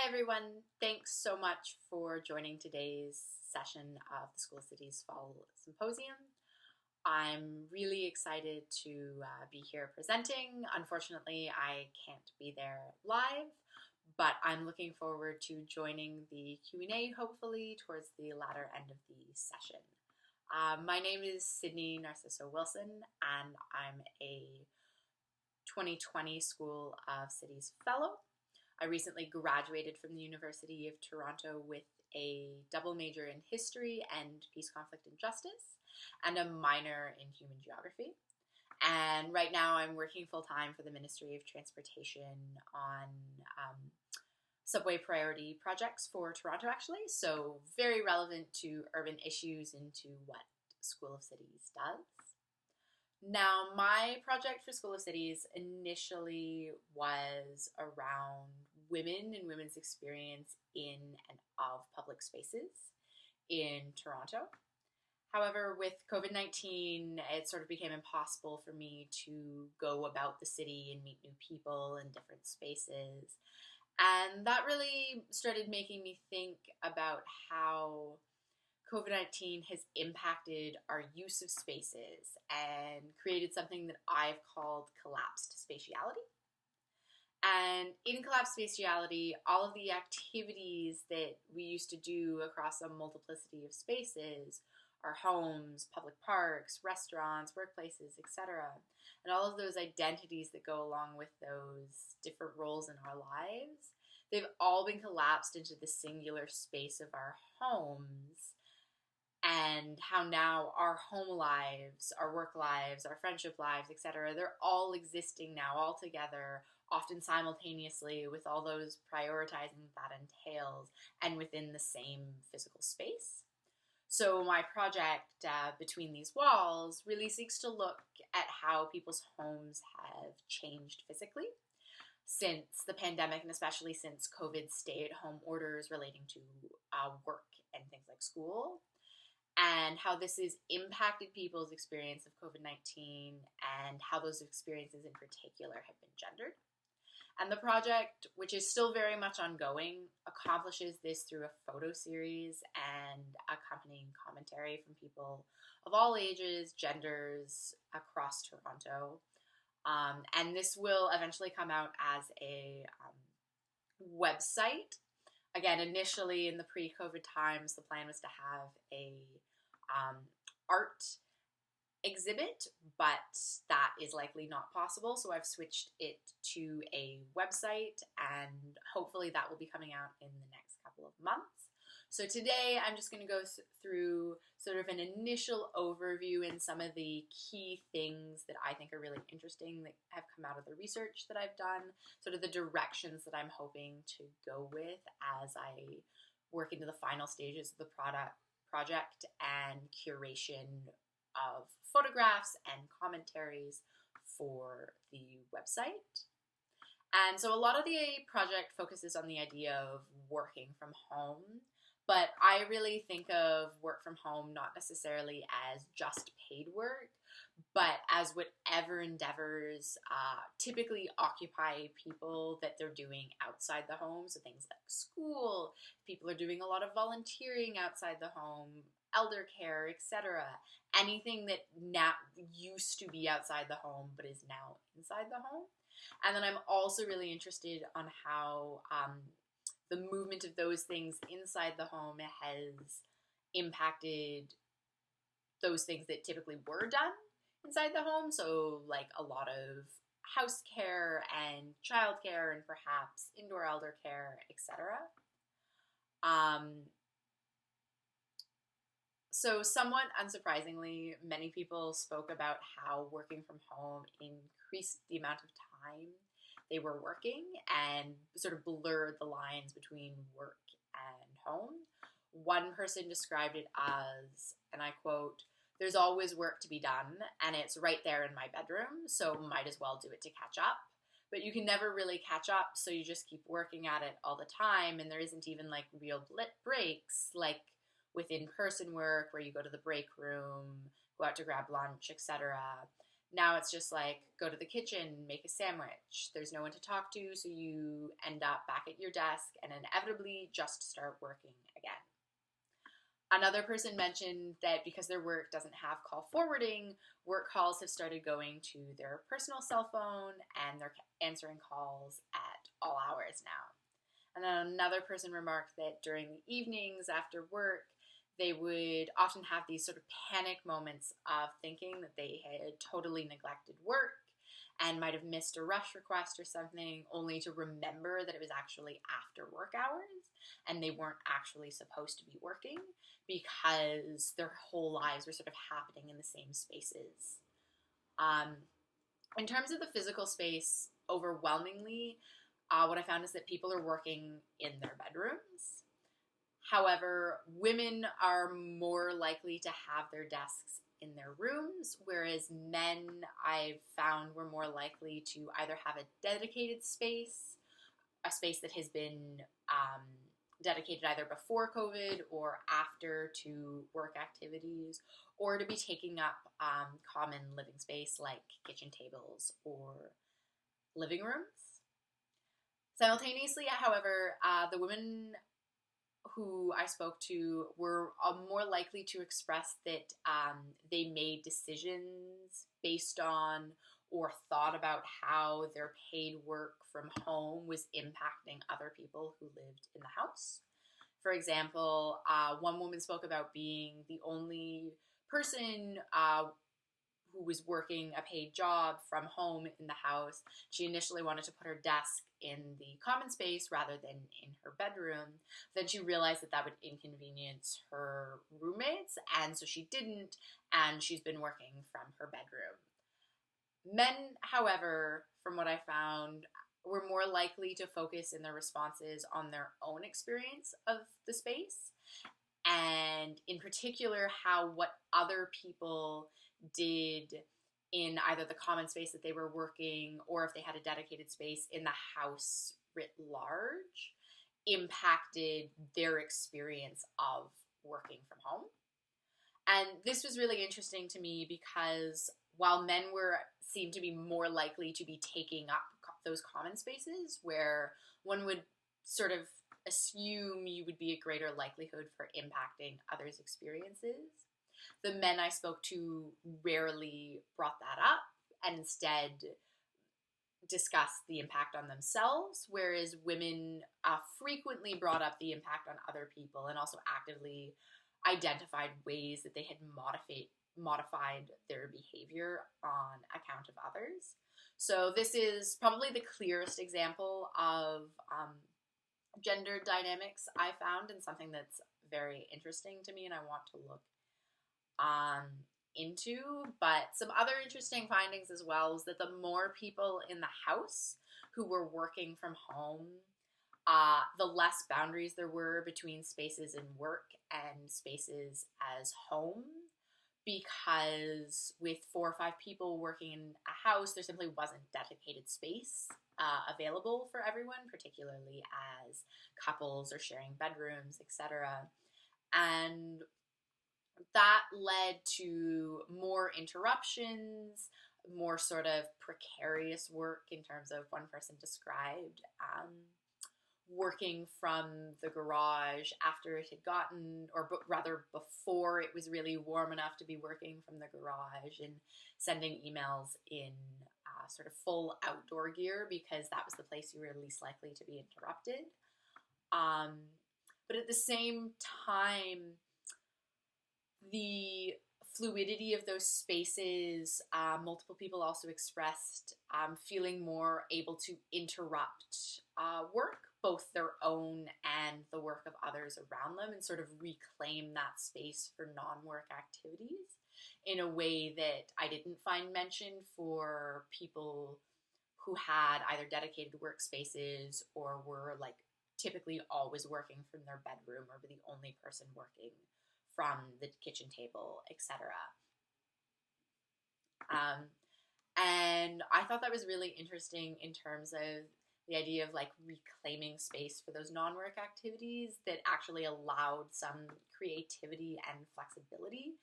Hi everyone, thanks so much for joining today's session of the School of Cities Fall Symposium. I'm really excited to be here presenting. Unfortunately, I can't be there live, but I'm looking forward to joining the Q&A hopefully towards the latter end of the session. My name is Sydney Narciso Wilson, and I'm a 2020 School of Cities Fellow. I recently graduated from the University of Toronto with a double major in history and peace, conflict, and justice, and a minor in human geography. And right now I'm working full-time for the Ministry of Transportation on subway priority projects for Toronto, actually. So very relevant to urban issues and to what School of Cities does. Now, my project for School of Cities initially was around women and women's experience in and of public spaces in Toronto. However, with COVID-19, it sort of became impossible for me to go about the city and meet new people in different spaces. And that really started making me think about how COVID-19 has impacted our use of spaces and created something that I've called collapsed spatiality. And in collapsed spatiality, all of the activities that we used to do across a multiplicity of spaces, our homes, public parks, restaurants, workplaces, etc., and all of those identities that go along with those different roles in our lives, they've all been collapsed into the singular space of our homes. And how now our home lives, our work lives, our friendship lives, etc., they're all existing now all together, often simultaneously, with all those prioritizing that entails and within the same physical space. So my project, Between These Walls, really seeks to look at how people's homes have changed physically since the pandemic, and especially since COVID's stay-at-home orders relating to work and things like school, and how this has impacted people's experience of COVID-19 and how those experiences in particular have been gendered. And the project, which is still very much ongoing, accomplishes this through a photo series and accompanying commentary from people of all ages, genders across Toronto. And this will eventually come out as a website. Again, initially in the pre-COVID times, the plan was to have a art exhibit, but that is likely not possible. So I've switched it to a website, and hopefully that will be coming out in the next couple of months. So today I'm just going to go through sort of an initial overview and some of the key things that I think are really interesting that have come out of the research that I've done, sort of the directions that I'm hoping to go with as I work into the final stages of the project and curation of photographs and commentaries for the website. And so a lot of the project focuses on the idea of working from home, but I really think of work from home not necessarily as just paid work, but as whatever endeavors typically occupy people that they're doing outside the home. So things like school, people are doing a lot of volunteering outside the home, elder care, etc. Anything that now used to be outside the home but is now inside the home. And then I'm also really interested on how the movement of those things inside the home has impacted those things that typically were done inside the home. So like a lot of house care and child care and perhaps indoor elder care, etc. So somewhat unsurprisingly, many people spoke about how working from home increased the amount of time they were working and sort of blurred the lines between work and home. One person described it as, and I quote, "There's always work to be done, and it's right there in my bedroom, so might as well do it to catch up. But you can never really catch up, so you just keep working at it all the time, and there isn't even like real breaks, like with in-person work where you go to the break room, go out to grab lunch, etc. Now it's just like, go to the kitchen, make a sandwich. There's no one to talk to, so you end up back at your desk and inevitably just start working again. Another person mentioned that because their work doesn't have call forwarding, work calls have started going to their personal cell phone and they're answering calls at all hours now. And then another person remarked that during the evenings after work, they would often have these sort of panic moments of thinking that they had totally neglected work and might have missed a rush request or something, only to remember that it was actually after work hours and they weren't actually supposed to be working because their whole lives were sort of happening in the same spaces. In terms of the physical space, overwhelmingly, what I found is that people are working in their bedrooms. However, women are more likely to have their desks in their rooms, whereas men, I've found, were more likely to either have a dedicated space, a space that has been dedicated either before COVID or after to work activities, or to be taking up common living space like kitchen tables or living rooms. Simultaneously, however, the women who I spoke to were more likely to express that they made decisions based on or thought about how their paid work from home was impacting other people who lived in the house. For example, one woman spoke about being the only person who was working a paid job from home in the house. She initially wanted to put her desk in the common space rather than in her bedroom. Then she realized that that would inconvenience her roommates, and so she didn't, and she's been working from her bedroom. Men, however, from what I found, were more likely to focus in their responses on their own experience of the space, and in particular, how what other people did in either the common space that they were working or if they had a dedicated space in the house writ large impacted their experience of working from home. And this was really interesting to me because while men seemed to be more likely to be taking up those common spaces where one would sort of assume you would be a greater likelihood for impacting others' experiences, the men I spoke to rarely brought that up and instead discussed the impact on themselves, whereas women frequently brought up the impact on other people and also actively identified ways that they had modified their behavior on account of others. So this is probably the clearest example of gender dynamics I found, and something that's very interesting to me and I want to look into. But some other interesting findings as well is that the more people in the house who were working from home, the less boundaries there were between spaces in work and spaces as home, because with 4 or 5 people working in a house, there simply wasn't dedicated space available for everyone, particularly as couples are sharing bedrooms, etc. And that led to more interruptions, more sort of precarious work in terms of one person described working from the garage after it had gotten, or rather before it was really warm enough to be working from the garage, and sending emails in sort of full outdoor gear because that was the place you were least likely to be interrupted. But at the same time, the fluidity of those spaces, multiple people also expressed feeling more able to interrupt work, both their own and the work of others around them, and sort of reclaim that space for non-work activities in a way that I didn't find mentioned for people who had either dedicated workspaces or were like typically always working from their bedroom or were the only person working from the kitchen table, etc. And I thought that was really interesting in terms of the idea of like reclaiming space for those non-work activities that actually allowed some creativity and flexibility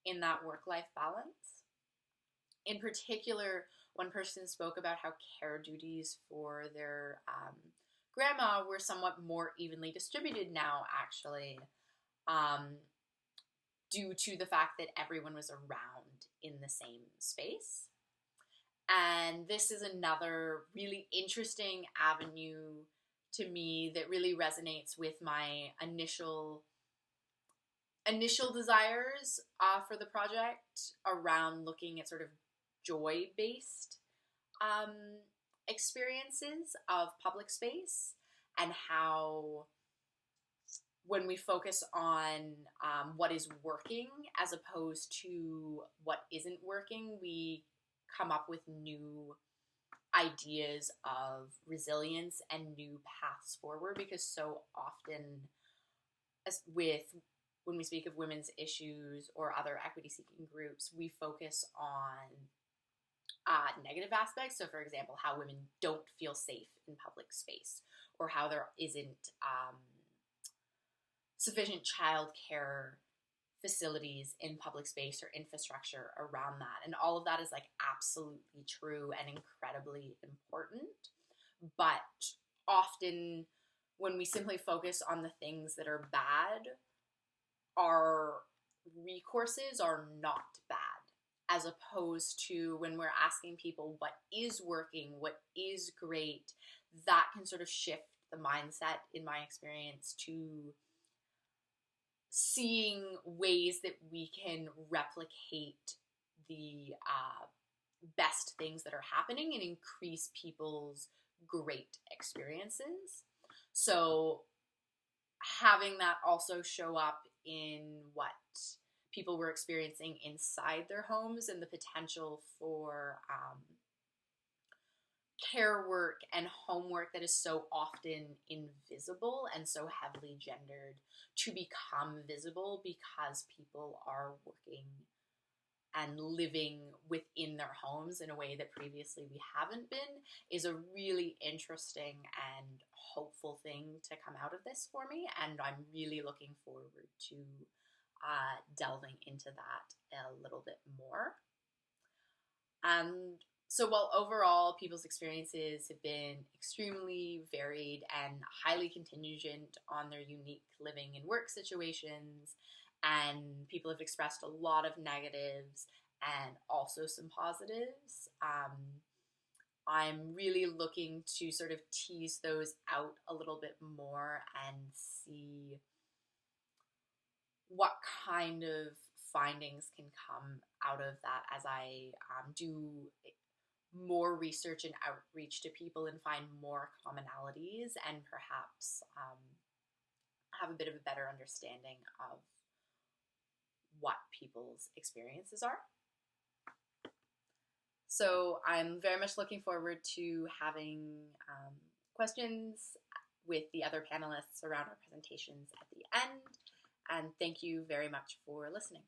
in that work-life balance. In particular, one person spoke about how care duties for their grandma were somewhat more evenly distributed now, actually, due to the fact that everyone was around in the same space. And this is another really interesting avenue to me that really resonates with my initial desires for the project around looking at sort of joy-based experiences of public space, and how when we focus on what is working as opposed to what isn't working, we come up with new ideas of resilience and new paths forward, because so often when we speak of women's issues or other equity-seeking groups, we focus on negative aspects. So, for example, how women don't feel safe in public space, or how there isn't sufficient childcare facilities in public space or infrastructure around that. And all of that is like absolutely true and incredibly important. But often when we simply focus on the things that are bad, our recourses are not bad, as opposed to when we're asking people what is working, what is great, that can sort of shift the mindset, in my experience, to seeing ways that we can replicate the best things that are happening and increase people's great experiences. So having that also show up in what people were experiencing inside their homes, and the potential for care work and homework that is so often invisible and so heavily gendered to become visible because people are working and living within their homes in a way that previously we haven't been, is a really interesting and hopeful thing to come out of this for me. And I'm really looking forward to delving into that a little bit more. And so while overall people's experiences have been extremely varied and highly contingent on their unique living and work situations, and people have expressed a lot of negatives and also some positives, I'm really looking to sort of tease those out a little bit more and see what kind of findings can come out of that as I do more research and outreach to people and find more commonalities, and perhaps have a bit of a better understanding of what people's experiences are. So I'm very much looking forward to having questions with the other panelists around our presentations at the end. And thank you very much for listening.